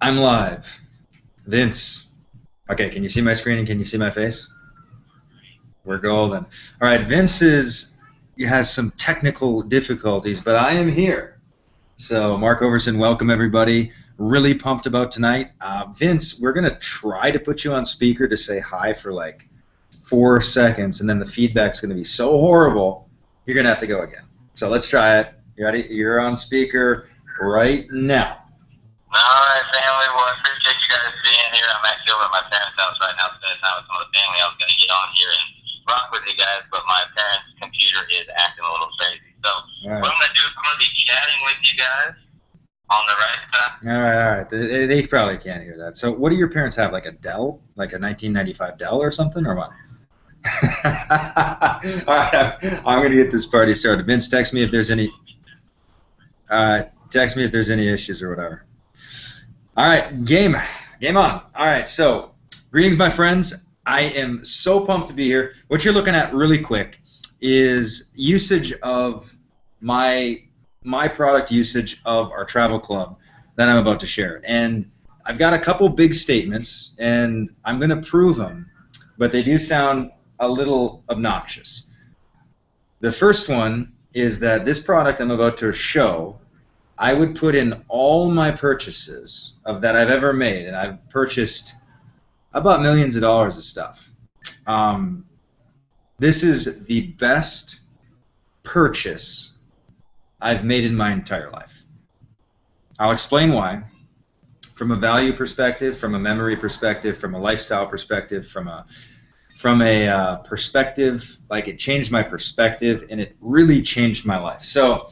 I'm live. Vince. Okay, can you see my screen and can you see my face? We're golden. All right, has some technical difficulties, but I am here. So, Mark Overson, welcome everybody. Really pumped about tonight. Vince, we're going to try to put you on speaker to say hi for like 4 seconds, and then the feedback's going to be so horrible, you're going to have to go again. So let's try it. You ready? You're on speaker right now. All right, family. Well, I appreciate you guys being here. I'm actually over at my parents' house right now spending time with some of the family. I was going to get on here and rock with you guys, but my parents' computer is acting a little crazy. So what I'm going to do is I'm going to be chatting with you guys on the right side. All right. They probably can't hear that. So what do your parents have, like a Dell? Like a 1995 Dell or something, or what? All right, I'm going to get this party started. Vince, text me if there's any issues or whatever. All right, game on. All right, so greetings, my friends. I am so pumped to be here. What you're looking at really quick is usage of my product usage of our travel club that I'm about to share. And I've got a couple big statements, and I'm going to prove them, but they do sound a little obnoxious. The first one is that this product I'm about to show, I would put in all my purchases that I've ever made, and I've purchased about millions of dollars of stuff. This is the best purchase I've made in my entire life. I'll explain why. From a value perspective, from a memory perspective, from a lifestyle perspective, from a perspective, like it changed my perspective, and it really changed my life. So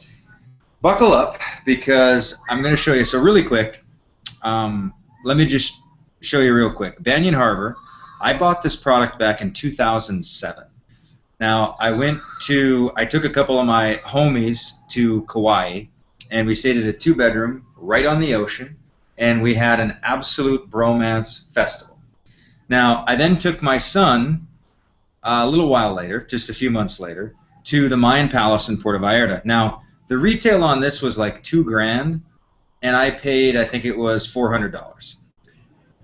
buckle up, because I'm going to show you. So really quick, let me just show you real quick. Banyan Harbor, I bought this product back in 2007. Now, I took a couple of my homies to Kauai, and we stayed at a 2-bedroom right on the ocean, and we had an absolute bromance festival. Now, I then took my son a little while later, just a few months later, to the Mayan Palace in Puerto Vallarta. Now, the retail on this was like $2,000, and I paid, I think it was $400.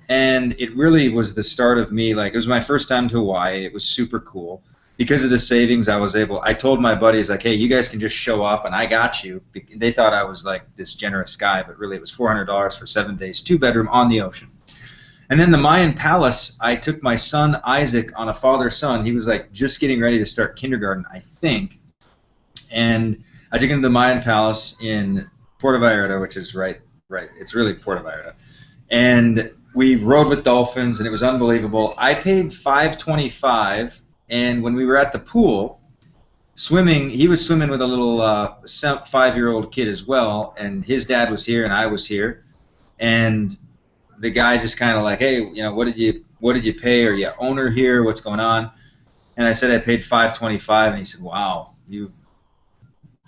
And it really was the start of me. Like, it was my first time to Hawaii. It was super cool. Because of the savings, I told my buddies, like, hey, you guys can just show up, and I got you. They thought I was like this generous guy, but really it was $400 for 7 days, 2-bedroom on the ocean. And then the Mayan Palace, I took my son Isaac on a father-son. He was like just getting ready to start kindergarten, I think. And I took him to the Mayan Palace in Puerto Vallarta, which is right. It's really Puerto Vallarta. And we rode with dolphins, and it was unbelievable. I paid $525, and when we were at the pool swimming, he was swimming with a little 5-year-old kid as well, and his dad was here and I was here. And the guy just kind of like, hey, what did you pay? Are you owner here? What's going on? And I said I paid $525, and he said, wow,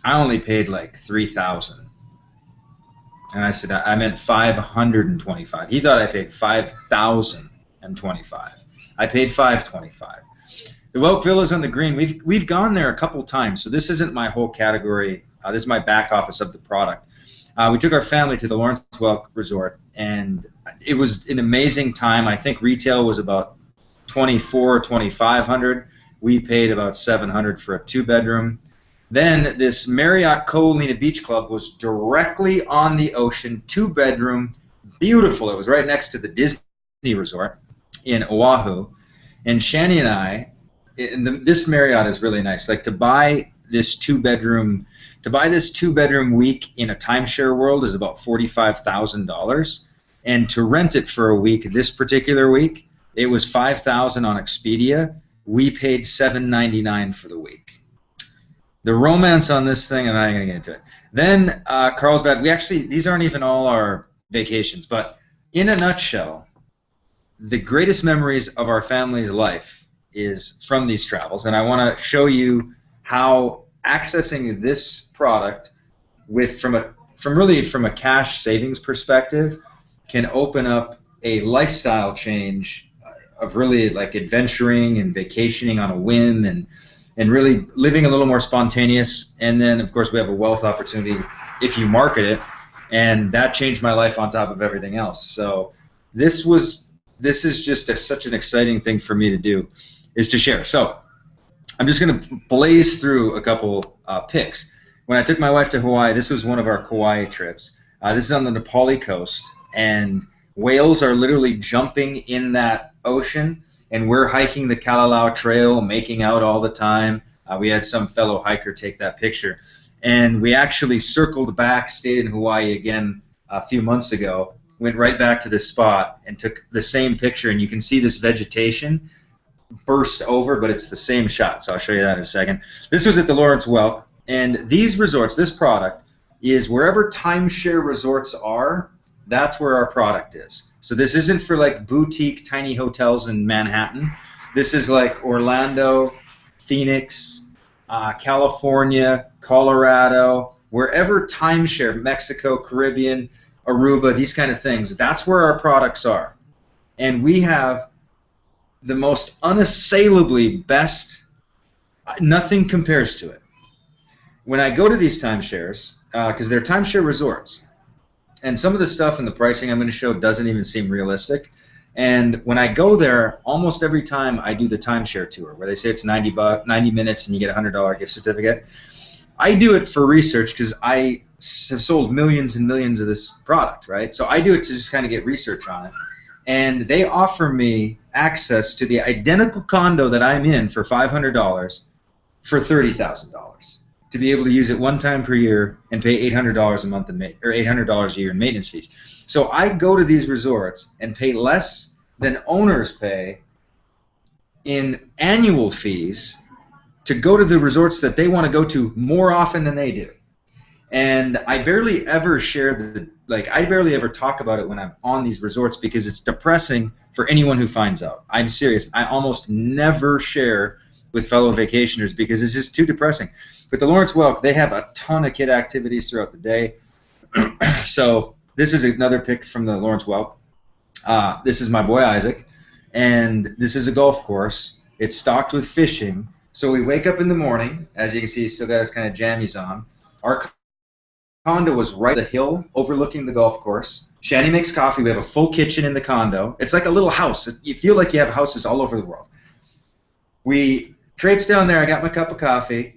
I only paid like $3,000. And I said I meant $525. He thought I paid $5,025. I paid $525. The Welk Villas on the Green, we've gone there a couple times, so this isn't my whole category. This is my back office of the product. We took our family to the Lawrence Welk Resort, and it was an amazing time. I think retail was about $2,400 or $2,500. We paid about $700 for a 2-bedroom. Then this Marriott Ko-Olina Beach Club was directly on the ocean, 2-bedroom, beautiful. It was right next to the Disney Resort in Oahu. And Shani and I, this Marriott is really nice. Like, to buy this 2-bedroom week in a timeshare world is about $45,000, and to rent it for a week, this particular week, it was $5,000 on Expedia. We paid $799 for the week. The romance on this thing, I'm not going to get into it. Then Carlsbad, these aren't even all our vacations, but in a nutshell, the greatest memories of our family's life is from these travels, and I want to show you how accessing this product from a cash savings perspective can open up a lifestyle change of really like adventuring and vacationing on a whim and really living a little more spontaneous. And then, of course, we have a wealth opportunity if you market it. and that changed my life on top of everything else. So this is just such an exciting thing for me to do, is to share. So I'm just going to blaze through a couple pics. When I took my wife to Hawaii, this was one of our Kauai trips. This is on the Nepali coast, and whales are literally jumping in that ocean, and we're hiking the Kalalau Trail, making out all the time. We had some fellow hiker take that picture. And we actually circled back, stayed in Hawaii again a few months ago, went right back to this spot and took the same picture, and you can see this vegetation burst over, but it's the same shot, so I'll show you that in a second. This was at the Lawrence Welk, and these resorts, this product, is wherever timeshare resorts are, that's where our product is. So this isn't for like boutique tiny hotels in Manhattan. This is like Orlando, Phoenix, California, Colorado, wherever timeshare, Mexico, Caribbean, Aruba, these kind of things, that's where our products are. And we have the most unassailably best, nothing compares to it. When I go to these timeshares, because they're timeshare resorts, and some of the stuff and the pricing I'm going to show doesn't even seem realistic. And when I go there, almost every time I do the timeshare tour, where they say it's 90 minutes and you get a $100 gift certificate, I do it for research because I have sold millions and millions of this product, right? So I do it to just kind of get research on it. And they offer me access to the identical condo that I'm in for $500 for $30,000 to be able to use it one time per year and pay $800 a month or $800 a year in maintenance fees. So I go to these resorts and pay less than owners pay in annual fees to go to the resorts that they want to go to more often than they do. And I barely ever share I barely ever talk about it when I'm on these resorts because it's depressing for anyone who finds out. I'm serious. I almost never share with fellow vacationers because it's just too depressing. But the Lawrence Welk, they have a ton of kid activities throughout the day. So this is another pic from the Lawrence Welk. This is my boy Isaac, and this is a golf course. It's stocked with fishing. So we wake up in the morning. As you can see, he's still got his kind of jammies on. Our condo was right on the hill overlooking the golf course. Shani makes coffee. We have a full kitchen in the condo. It's like a little house. You feel like you have houses all over the world. We traipse down there. I got my cup of coffee.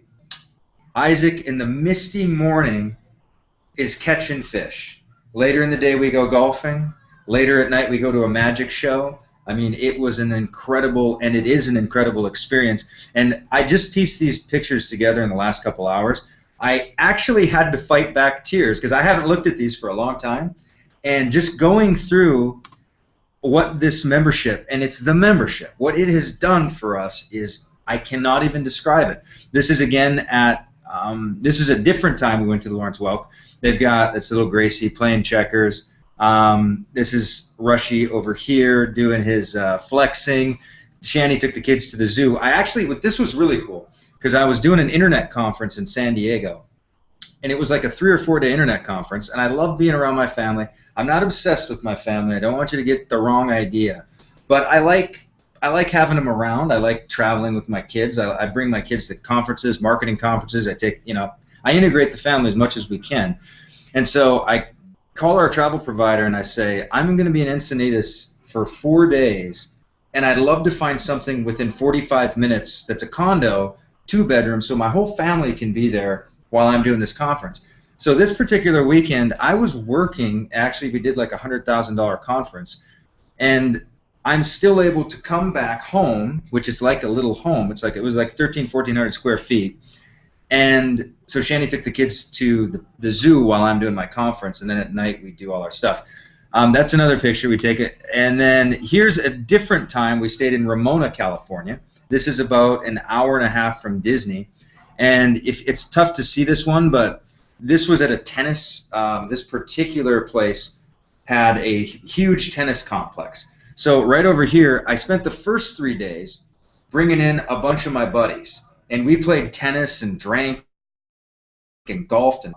Isaac, in the misty morning, is catching fish. Later in the day, we go golfing. Later at night, we go to a magic show. I mean, it was an incredible, and it is an incredible experience. And I just pieced these pictures together in the last couple hours. I actually had to fight back tears because I haven't looked at these for a long time. And just going through what this membership, and it's the membership, what it has done for us is I cannot even describe it. This is again at, this is a different time we went to the Lawrence Welk. They've got this little Gracie playing checkers. This is Rushy over here doing his flexing. Shani took the kids to the zoo. This was really cool because I was doing an internet conference in San Diego. And it was like a 3 or 4 day internet conference, and I love being around my family. I'm not obsessed with my family. I don't want you to get the wrong idea. But I like having them around. I like traveling with my kids. I bring my kids to conferences, marketing conferences. I integrate the family as much as we can. And so I call our travel provider and I say, I'm going to be in Encinitas for 4 days, and I'd love to find something within 45 minutes that's a condo, 2 bedrooms, so my whole family can be there while I'm doing this conference. So this particular weekend, I was working. Actually, we did like a $100,000 conference, and I'm still able to come back home, which is like a little home. It was like 1,400 square feet. And so Shani took the kids to the zoo while I'm doing my conference, and then at night we do all our stuff. That's another picture. We take it. And then here's a different time. We stayed in Ramona, California. This is about an hour and a half from Disney. And it's tough to see this one, but this was at a tennis, this particular place had a huge tennis complex. So right over here, I spent the first 3 days bringing in a bunch of my buddies. And we played tennis and drank and golfed, and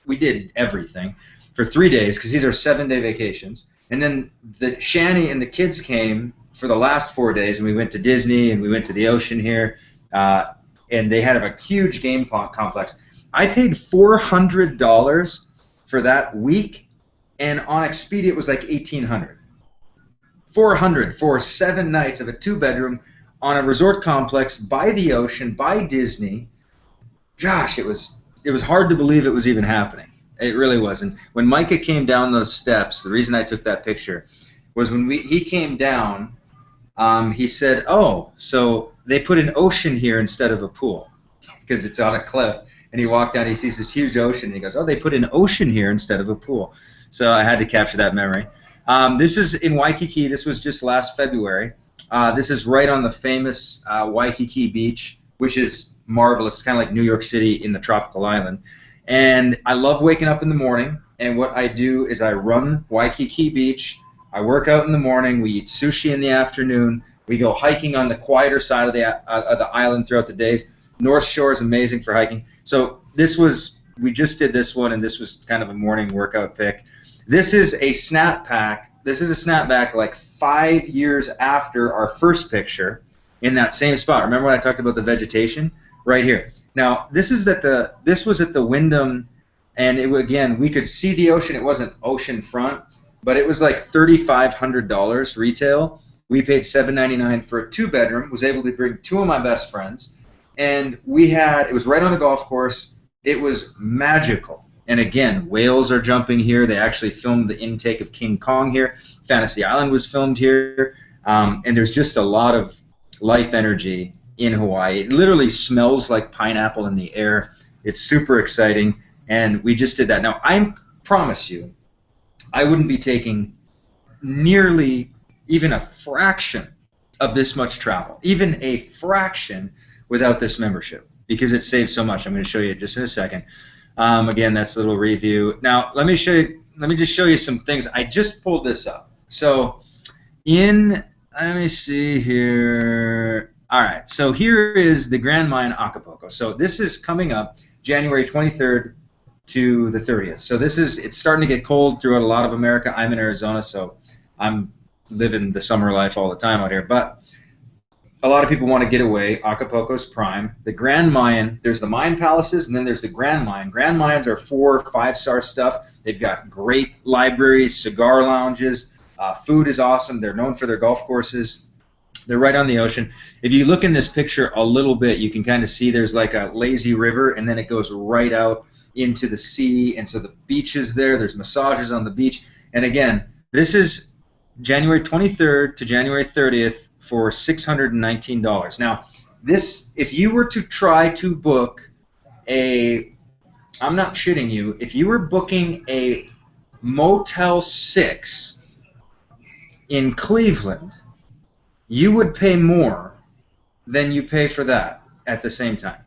we did everything for 3 days because these are 7-day vacations. And then the Shani and the kids came for the last 4 days, and we went to Disney and we went to the ocean here. And they had a huge game complex. I paid $400 for that week, and on Expedia it was like $1,800. $400 for 7 nights of a 2-bedroom on a resort complex by the ocean, by Disney. Gosh, it was hard to believe it was even happening. It really was. And when Micah came down those steps, the reason I took that picture was when he came down, he said, "Oh, so they put an ocean here instead of a pool because it's on a cliff." And he walked down, he sees this huge ocean, and he goes, "Oh, they put an ocean here instead of a pool." So I had to capture that memory. This is in Waikiki. This was just last February. This is right on the famous Waikiki beach, which is marvelous. It's kind of like New York City in the tropical island. And I love waking up in the morning, and what I do is I run Waikiki Beach. I work out in the morning. We eat sushi in the afternoon. We go hiking on the quieter side of the island throughout the days. North Shore is amazing for hiking. So we just did this one, and this was kind of a morning workout pick. This is a snapback. This is a snapback like 5 years after our first picture in that same spot. Remember when I talked about the vegetation? Right here. Now, this was at the Wyndham, and again, we could see the ocean. It wasn't ocean front, but it was like $3,500 retail. We paid $799 for a 2-bedroom, was able to bring 2 of my best friends, and it was right on a golf course. It was magical. And again, whales are jumping here. They actually filmed the intake of King Kong here. Fantasy Island was filmed here. And there's just a lot of life energy in Hawaii. It literally smells like pineapple in the air. It's super exciting. And we just did that. Now, I promise you, I wouldn't be taking nearly even a fraction of this much travel, even a fraction, without this membership, because it saves so much. I'm going to show you just in a second. Again, that's a little review. Now, let me just show you some things. I just pulled this up. So, let me see here. All right. So here is the Grand Mayan Acapulco. So this is coming up January 23rd to the 30th. So it's starting to get cold throughout a lot of America. I'm in Arizona, so I'm living the summer life all the time out here. But a lot of people want to get away. Acapulco's prime. The Grand Mayan, there's the Mayan palaces, and then there's the Grand Mayan. Grand Mayans are 4- or 5-star stuff. They've got great libraries, cigar lounges. Food is awesome. They're known for their golf courses. They're right on the ocean. If you look in this picture a little bit, you can kind of see there's like a lazy river, and then it goes right out into the sea. And so the beach is there. There's massages on the beach. And again, this is January 23rd to January 30th. For $619. Now, if you were to try to book I'm not shitting you, if you were booking a Motel 6 in Cleveland, you would pay more than you pay for that at the same time.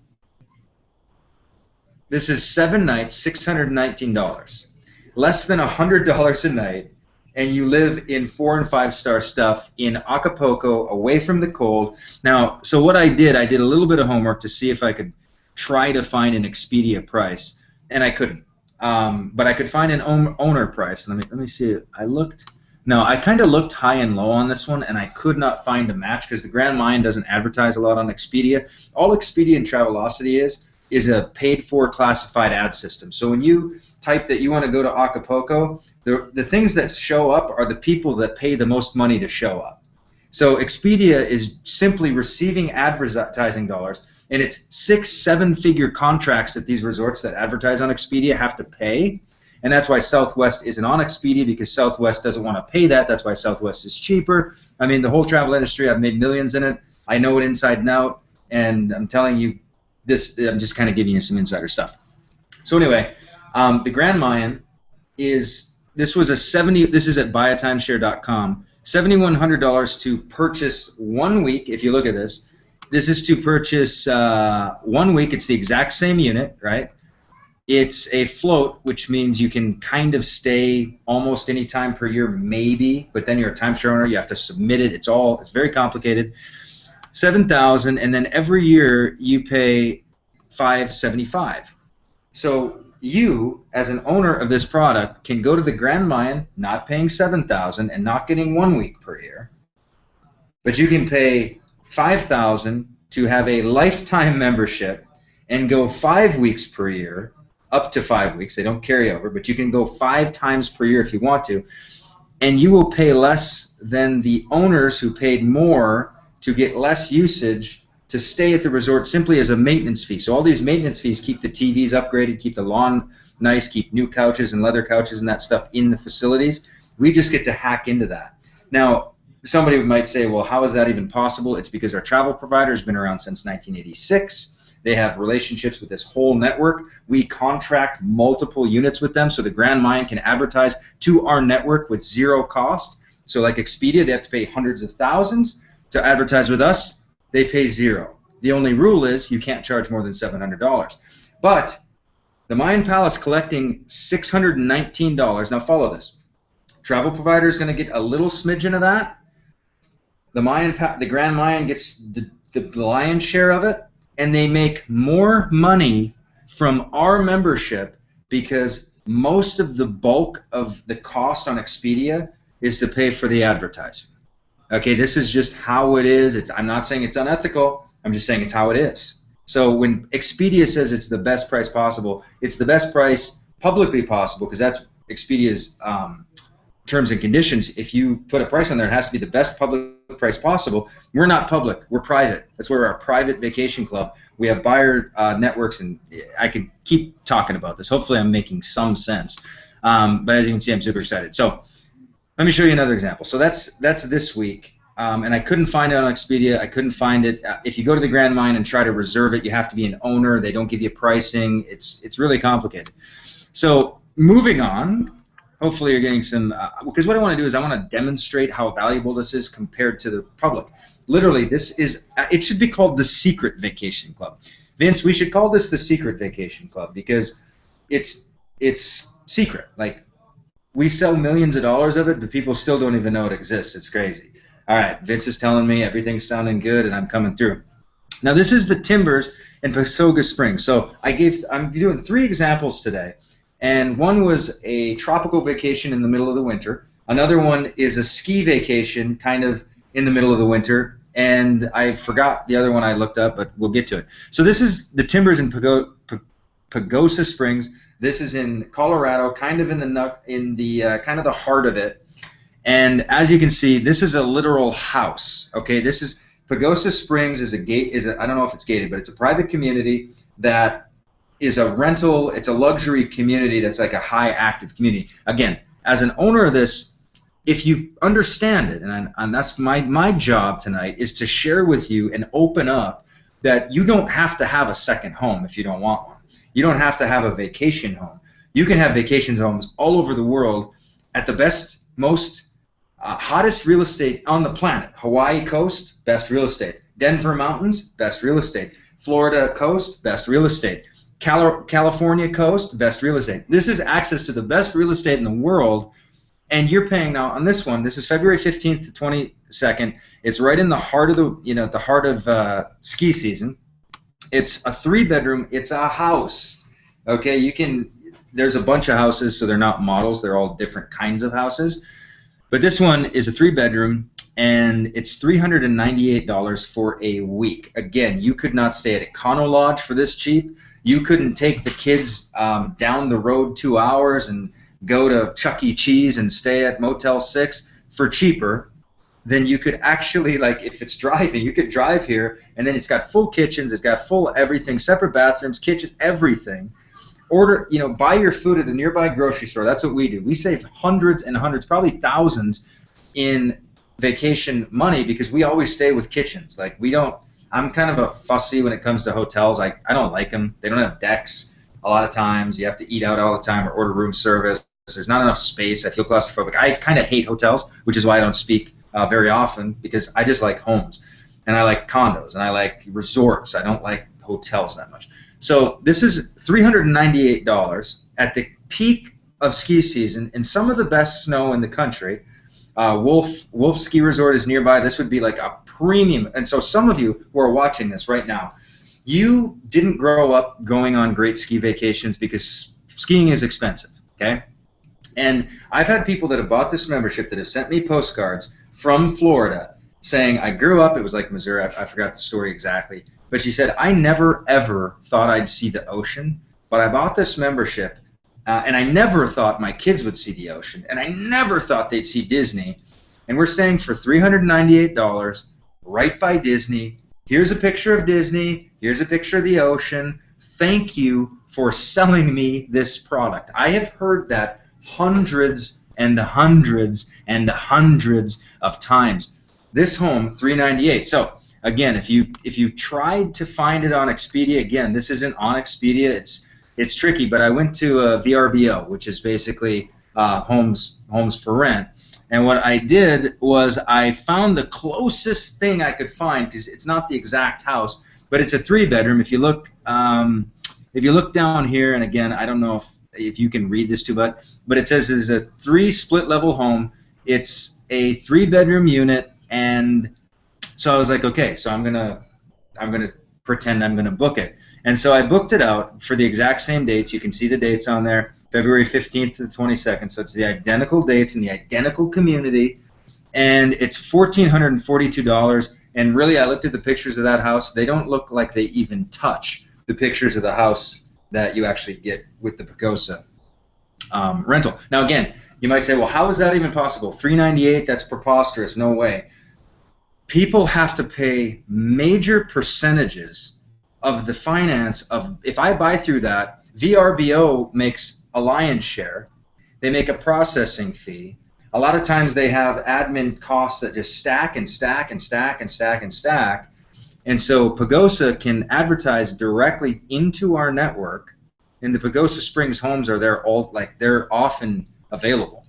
This is 7 nights, $619. Less than $100 a night. And you live in 4- and 5-star stuff in Acapulco, away from the cold. Now, so what I did a little bit of homework to see if I could try to find an Expedia price, and I couldn't. But I could find an owner price. Let me see. I kind of looked high and low on this one, and I could not find a match because the Grand Mayan doesn't advertise a lot on Expedia. All Expedia and Travelocity is a paid-for classified ad system. So when you type that you want to go to Acapulco, the things that show up are the people that pay the most money to show up. So Expedia is simply receiving advertising dollars, and it's 6-7-figure contracts that these resorts that advertise on Expedia have to pay. And that's why Southwest isn't on Expedia, because Southwest doesn't want to pay that. That's why Southwest is cheaper. I mean, the whole travel industry, I've made millions in it. I know it inside and out, and I'm telling you this, I'm just kind of giving you some insider stuff. So anyway, the Grand Mayan this is at buyatimeshare.com, $7,100 to purchase 1 week. If you look at this is to purchase 1 week. It's the exact same unit, right? It's a float, which means you can kind of stay almost any time per year, maybe, but then you're a timeshare owner. You have to submit it. It's very complicated. $7,000, and then every year you pay $575. So you, as an owner of this product, can go to the Grand Mayan, not paying $7,000 and not getting 1 week per year, but you can pay $5,000 to have a lifetime membership and go 5 weeks per year up to 5 weeks. They don't carry over, but you can go 5 times per year if you want to, and you will pay less than the owners who paid more to get less usage to stay at the resort simply as a maintenance fee. So all these maintenance fees keep the TVs upgraded, keep the lawn nice, keep new couches and leather couches and that stuff in the facilities. We just get to hack into that. Now, somebody might say, well, how is that even possible? It's because our travel provider has been around since 1986. They have relationships with this whole network. We contract multiple units with them so the Grand Mayan can advertise to our network with zero cost. So like Expedia, they have to pay hundreds of thousands. To advertise with us, they pay zero. The only rule is you can't charge more than $700. But the Mayan Palace collecting $619. Now follow this. Travel provider is going to get a little smidgen of that. The Grand Mayan gets the lion's share of it, and they make more money from our membership because most of the bulk of the cost on Expedia is to pay for the advertising. Okay, this is just how it is. I'm not saying it's unethical. I'm just saying it's how it is. So when Expedia says it's the best price possible, it's the best price publicly possible because that's Expedia's terms and conditions. If you put a price on there, it has to be the best public price possible. We're not public. We're private. That's where we're a private vacation club. We have buyer networks, and I could keep talking about this. Hopefully I'm making some sense. But as you can see, I'm super excited. So let me show you another example. So that's this week. And I couldn't find it on Expedia. I couldn't find it. If you go to the Grand Mayan and try to reserve it, you have to be an owner. They don't give you pricing. It's really complicated. So moving on, hopefully you're getting some, because what I want to do is I want to demonstrate how valuable this is compared to the public. Literally, this is, it should be called the Secret Vacation Club. Vince, we should call this the Secret Vacation Club because it's secret. Like, we sell millions of dollars of it, but people still don't even know it exists. It's crazy. All right, Vince is telling me everything's sounding good, and I'm coming through. Now, this is the Timbers in Pasoga Springs. So I'm doing 3 examples today, and one was a tropical vacation in the middle of the winter. Another one is a ski vacation kind of in the middle of the winter, and I forgot the other one I looked up, but we'll get to it. So this is the Timbers in Pagosa Springs. This is in Colorado, kind of in the kind of the heart of it. And as you can see, this is a literal house. Okay, this is Pagosa Springs is I don't know if it's gated, but it's a private community that is a rental. It's a luxury community that's like a high active community. Again, as an owner of this, if you understand it, and that's my job tonight is to share with you and open up that you don't have to have a second home if you don't want one. You don't have to have a vacation home. You can have vacation homes all over the world at the best, most hottest real estate on the planet. Hawaii coast, best real estate. Denver mountains, best real estate. Florida coast, best real estate. California coast, best real estate. This is access to the best real estate in the world, and you're paying now on this one. This is February 15th to 22nd. It's right in the heart of ski season. It's a 3-bedroom. It's a house. Okay, there's a bunch of houses, so they're not models. They're all different kinds of houses. But this one is a 3-bedroom, and it's $398 for a week. Again, you could not stay at a Econo Lodge for this cheap. You couldn't take the kids down the road 2 hours and go to Chuck E. Cheese and stay at Motel 6 for cheaper. Then you could actually, like, if it's driving, you could drive here, and then it's got full kitchens, it's got full everything, separate bathrooms, kitchens, everything. Buy your food at a nearby grocery store. That's what we do. We save hundreds and hundreds, probably thousands in vacation money because we always stay with kitchens. Like, I'm kind of a fussy when it comes to hotels. I don't like them. They don't have decks a lot of times. You have to eat out all the time or order room service. There's not enough space. I feel claustrophobic. I kind of hate hotels, which is why I don't speak very often, because I just like homes. And I like condos, and I like resorts. I don't like hotels that much. So this is $398 at the peak of ski season in some of the best snow in the country. Wolf Ski Resort is nearby. This would be like a premium. And so some of you who are watching this right now, you didn't grow up going on great ski vacations because skiing is expensive, okay? And I've had people that have bought this membership that have sent me postcards from Florida saying, I grew up, it was like Missouri, I forgot the story exactly, but she said, I never ever thought I'd see the ocean, but I bought this membership, and I never thought my kids would see the ocean, and I never thought they'd see Disney. And we're staying for $398 right by Disney. Here's a picture of Disney. Here's a picture of the ocean. Thank you for selling me this product. I have heard that hundreds and hundreds and hundreds of times. This home, $398. So again, if you tried to find it on Expedia, again, this isn't on Expedia. It's tricky, but I went to VRBO, which is basically homes for rent. And what I did was I found the closest thing I could find, because it's not the exact house, but it's a 3-bedroom. If you look down here, and again, I don't know if you can read this too, but it says it's a 3 split-level home. It's a 3-bedroom unit, and so I was like, okay, so I'm gonna pretend I'm gonna book it, and so I booked it out for the exact same dates. You can see the dates on there, February 15th to the 22nd. So it's the identical dates in the identical community, and it's $1,442. And really, I looked at the pictures of that house. They don't look like they even touch the pictures of the house that you actually get with the Pagosa rental. Now, again, you might say, well, how is that even possible? $398, that's preposterous. No way. People have to pay major percentages of the finance of, if I buy through that, VRBO makes a lion's share. They make a processing fee. A lot of times they have admin costs that just stack and stack and stack and stack and stack. And so Pagosa can advertise directly into our network, and the Pagosa Springs homes are there they're often available.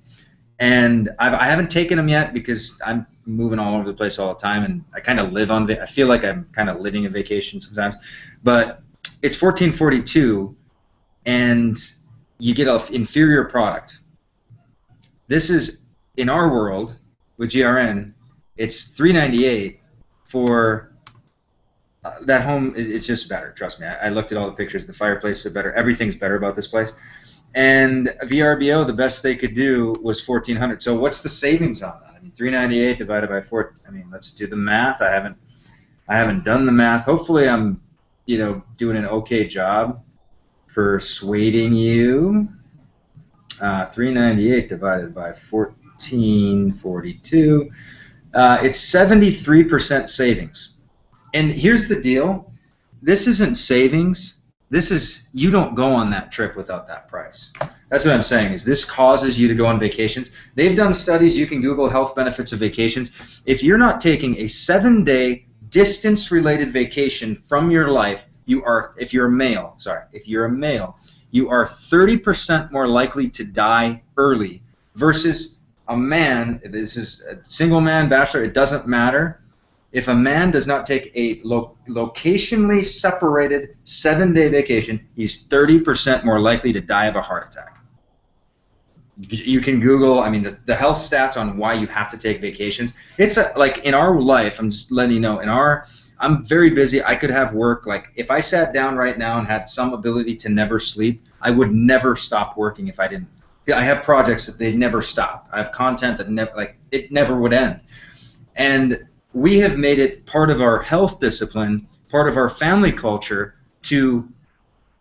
And I haven't taken them yet because I'm moving all over the place all the time, and I kind of live on. I feel like I'm kind of living a vacation sometimes, but it's $1,442, and you get an inferior product. This is, in our world with GRN, it's $398 for that home. It's just better. Trust me. I looked at all the pictures. The fireplace is better. Everything's better about this place. And VRBO, the best they could do was $1,400. So what's the savings on that? I mean, $398 divided by 4. I mean, let's do the math. I haven't done the math. Hopefully, I'm doing an okay job persuading you. 398 divided by 1442. It's 73% savings. And here's the deal. This isn't savings. This is, you don't go on that trip without that price. That's what I'm saying, is this causes you to go on vacations. They've done studies. You can Google health benefits of vacations. If you're not taking a 7-day distance-related vacation from your life, if you're a male, you are 30% more likely to die early versus a man. This is a single man, bachelor, it doesn't matter. If a man does not take a locationally separated 7-day vacation, he's 30% more likely to die of a heart attack. You can Google, I mean, the health stats on why you have to take vacations. It's like in our life, I'm just letting you know, I'm very busy. I could have work. Like if I sat down right now and had some ability to never sleep, I would never stop working if I didn't. I have projects that they never stop. I have content that it never would end. And we have made it part of our health discipline, part of our family culture, to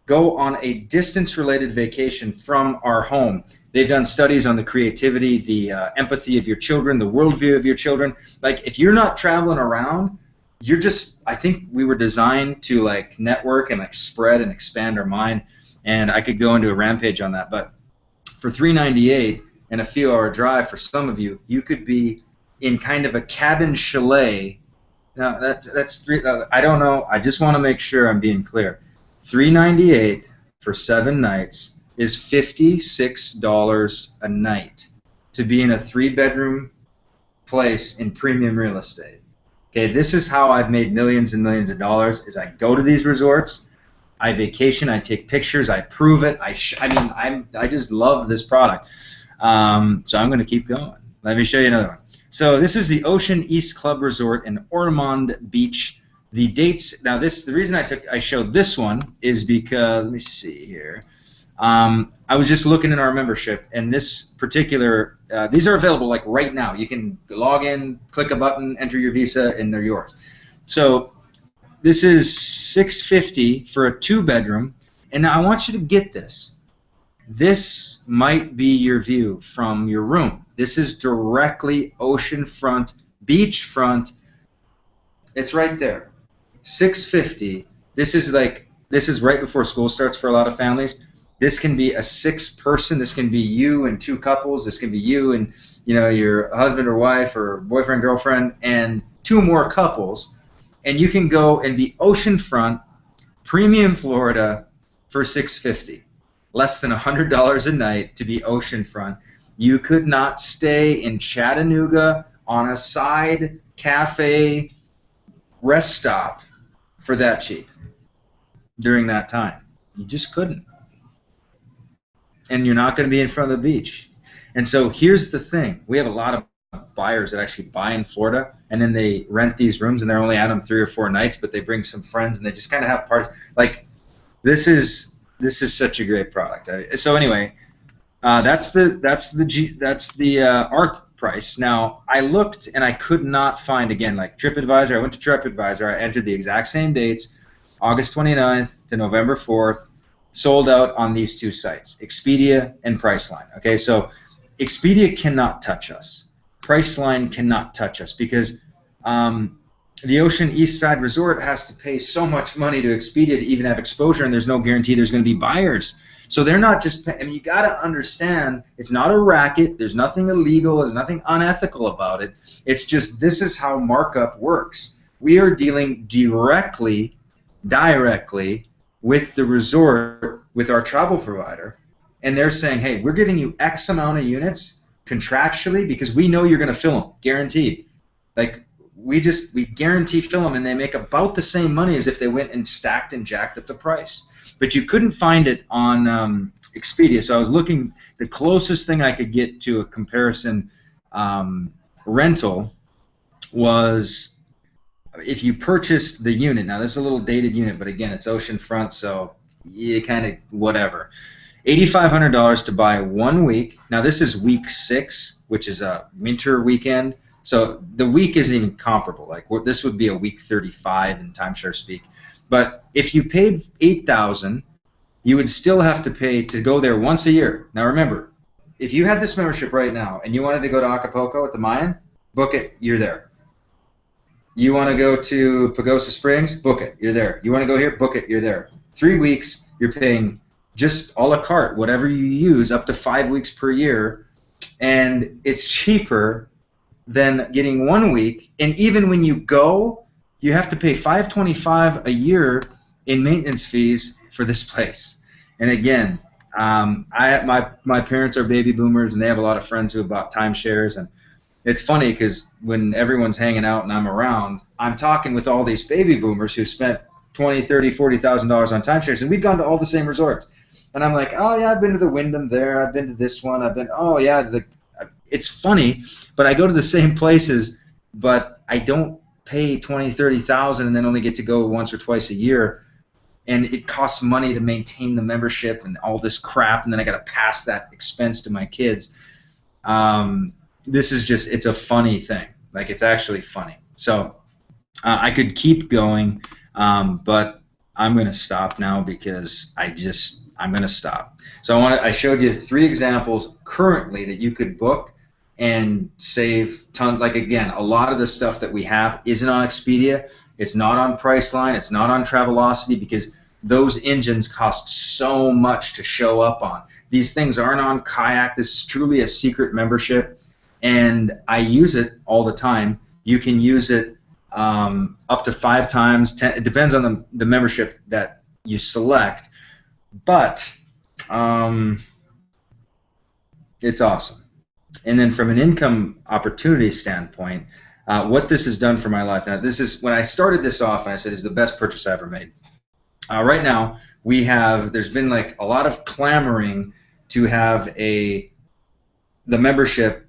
go on a distance-related vacation from our home. They've done studies on the creativity, the empathy of your children, the worldview of your children. Like if you're not traveling around, you're just, I think we were designed to like network and like spread and expand our mind, and I could go into a rampage on that. But for $398 and a few-hour drive for some of you, you could be in kind of a cabin chalet. Now that's I don't know. I just want to make sure I'm being clear. $398 for 7 nights is $56 a night to be in a 3-bedroom place in premium real estate. Okay, this is how I've made millions and millions of dollars. Is I go to these resorts, I vacation, I take pictures, I prove it. I just love this product. So I'm going to keep going. Let me show you another one. So this is the Ocean East Club Resort in Ormond Beach. The dates. Now the reason I showed this one is because, let me see here. I was just looking in our membership, and this particular, these are available like right now. You can log in, click a button, enter your visa, and they're yours. So this is $650 for a 2-bedroom, And now I want you to get this. This might be your view from your room. This is directly oceanfront, beachfront. It's right there. $650. This is right before school starts for a lot of families. This can be a 6-person. This can be you and 2 couples. This can be you and your husband or wife or boyfriend, girlfriend, and 2 more couples. And you can go and be oceanfront, premium Florida for $650. Less than $100 a night to be oceanfront. You could not stay in Chattanooga on a side cafe rest stop for that cheap during that time. You just couldn't. And you're not going to be in front of the beach. And so here's the thing. We have a lot of buyers that actually buy in Florida, and then they rent these rooms, and they're only at them 3 or 4 nights, but they bring some friends, and they just kind of have parties. Like, this is such a great product. So anyway, that's the ARC price. Now I looked and I could not find, again, like TripAdvisor. I went to TripAdvisor. I entered the exact same dates, August 29th to November 4th, sold out on these 2 sites, Expedia and Priceline. Okay, so Expedia cannot touch us. Priceline cannot touch us because the Ocean East Side Resort has to pay so much money to Expedia to even have exposure, and there's no guarantee there's going to be buyers. So they're not just paying. I mean, you got to understand, it's not a racket. There's nothing illegal. There's nothing unethical about it. It's just this is how markup works. We are dealing directly with the resort, with our travel provider, and they're saying, hey, we're giving you X amount of units contractually because we know you're going to fill them, guaranteed. Like, we guarantee fill them, and they make about the same money as if they went and stacked and jacked up the price. But you couldn't find it on Expedia, so I was looking. The closest thing I could get to a comparison rental was if you purchased the unit. Now, this is a little dated unit, but again, it's oceanfront, so you kind of whatever. $8,500 to buy 1 week. Now, this is week 6, which is a winter weekend. So the week isn't even comparable. Like, this would be a week 35 in timeshare speak. But if you paid $8,000, you would still have to pay to go there once a year. Now remember, if you had this membership right now and you wanted to go to Acapulco at the Mayan, book it, you're there. You want to go to Pagosa Springs, book it, you're there. You want to go here, book it, you're there. 3 weeks, you're paying just a la carte, whatever you use, up to 5 weeks per year, and it's cheaper than getting 1 week. And even when you go, you have to pay $525 a year in maintenance fees for this place. And again, my parents are baby boomers, and they have a lot of friends who have bought timeshares, and it's funny because when everyone's hanging out and I'm around, I'm talking with all these baby boomers who spent $20,000, $30,000, $40,000 on timeshares, and we've gone to all the same resorts. And I'm like, oh yeah, I've been to the Wyndham there, I've been to this one, oh yeah, it's funny, but I go to the same places, but I don't pay $20,000, $30,000 and then only get to go once or twice a year, and it costs money to maintain the membership and all this crap, and then I got to pass that expense to my kids. This is just, it's a funny thing. Like, it's actually funny. So I could keep going, but I'm going to stop now because I'm going to stop. So I showed you 3 examples currently that you could book and save tons. Like, again, a lot of the stuff that we have isn't on Expedia. It's not on Priceline. It's not on Travelocity because those engines cost so much to show up on. These things aren't on Kayak. This is truly a secret membership, and I use it all the time. You can use it up to 5 times. It depends on the membership that you select, but it's awesome. And then from an income opportunity standpoint, what this has done for my life. Now, this is when I started this off, and I said it's the best purchase I ever made. Right now, there's been like a lot of clamoring to have the membership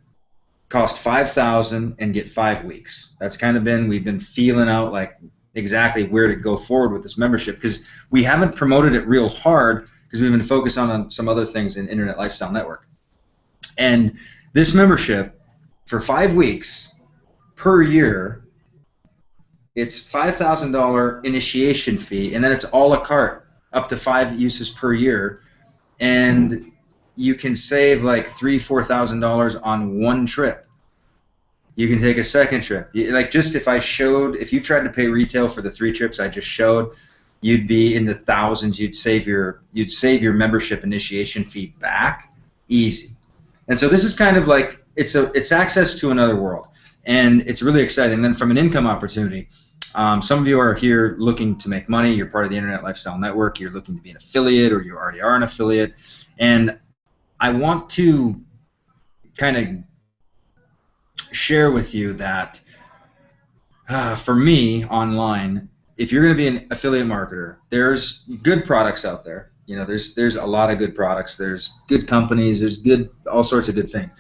cost $5,000 and get 5 weeks. That's kind of we've been feeling out like exactly where to go forward with this membership because we haven't promoted it real hard because we've been focused on some other things in Internet Lifestyle Network. And this membership for 5 weeks per year, it's $5,000 initiation fee, and then it's a la carte up to 5 uses per year, and you can save like $3,000-4,000 on one trip. You can take a second trip. Like, just if you tried to pay retail for the 3 trips I just showed, you'd be in the thousands. You'd save your membership initiation fee back easy. And so this is kind of like it's access to another world, and it's really exciting. And then from an income opportunity, some of you are here looking to make money. You're part of the Internet Lifestyle Network. You're looking to be an affiliate, or you already are an affiliate. And I want to kind of share with you that for me, online, if you're going to be an affiliate marketer, there's good products out there. You know, there's a lot of good products. There's good companies. There's all sorts of good things.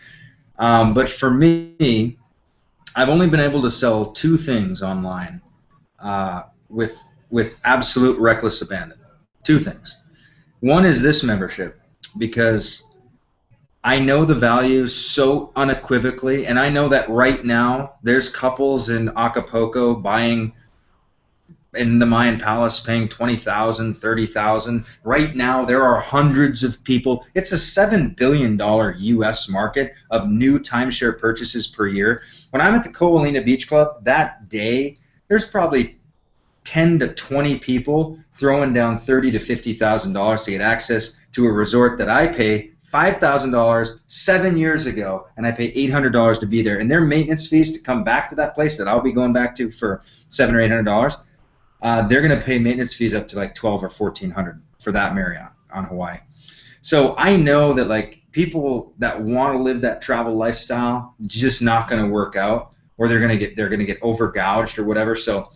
But for me, I've only been able to sell 2 things online with absolute reckless abandon. 2 things. One is this membership, because I know the value so unequivocally, and I know that right now there's couples in Acapulco buying in the Mayan Palace, paying $20,000, $30,000. Right now there are hundreds of people. It's a $7 billion U.S. market of new timeshare purchases per year. When I'm at the Coalina Beach Club that day, there's probably 10 to 20 people throwing down $30,000 to $50,000 to get access to a resort that I pay $5,000 7 years ago, and I pay $800 to be there. And their maintenance fees to come back to that place that I'll be going back to for $700 or $800, they're going to pay maintenance fees up to like $1,200 or $1,400 for that Marriott on Hawaii. So I know that like people that want to live that travel lifestyle, it's just not going to work out, or they're going to get overgouged or whatever. So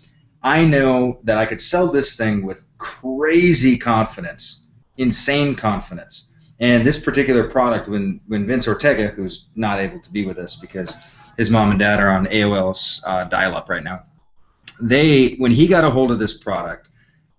I know that I could sell this thing with crazy confidence, insane confidence. And this particular product, when Vince Ortega, who's not able to be with us because his mom and dad are on AOL's dial-up right now, when he got a hold of this product,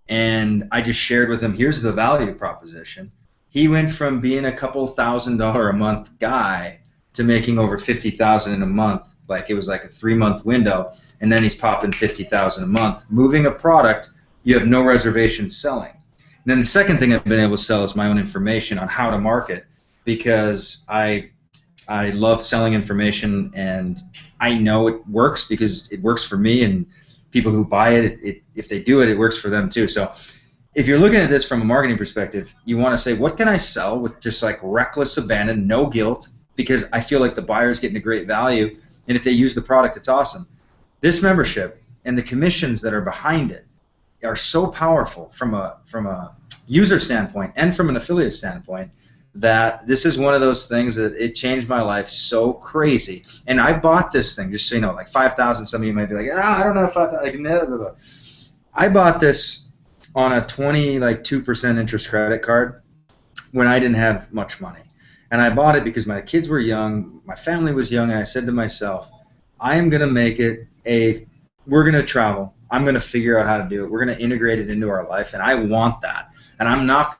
and I just shared with him, here's the value proposition, he went from being a couple $1,000 a month guy to making over $50,000 in a month. Like, it was like a 3-month window, and then he's popping $50,000 a month, moving a product you have no reservation selling. And then the second thing I've been able to sell is my own information on how to market, because I love selling information, and I know it works because it works for me, and people who buy it, if they do it, it works for them too. So if you're looking at this from a marketing perspective, you want to say, what can I sell with just like reckless abandon, no guilt, because I feel like the buyer's getting a great value, and if they use the product, it's awesome. This membership and the commissions that are behind it are so powerful from a user standpoint and from an affiliate standpoint that this is one of those things that it changed my life so crazy. And I bought this thing, just so you know, like $5,000. Some of you might be like, I don't know if I bought this on a 2% interest credit card when I didn't have much money. And I bought it because my kids were young, my family was young, and I said to myself, I am going to make it we're going to travel. I'm going to figure out how to do it. We're going to integrate it into our life, and I want that. And I'm not